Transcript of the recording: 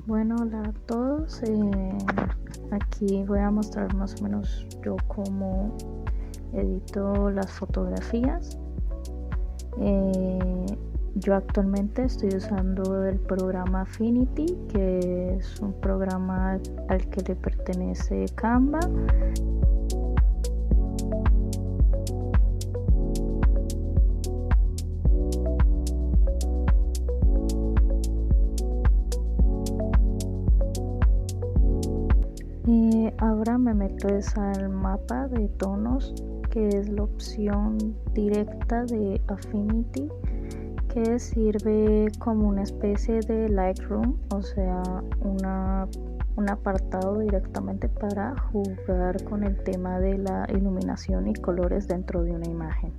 Bueno, hola a todos. Aquí voy a mostrar más o menos yo cómo edito las fotografías. Yo actualmente estoy usando el programa Affinity, que es un programa al que le pertenece Canva. Ahora me meto al mapa de tonos, que es la opción directa de Affinity, que sirve como una especie de Lightroom, o sea, un apartado directamente para jugar con el tema de la iluminación y colores dentro de una imagen.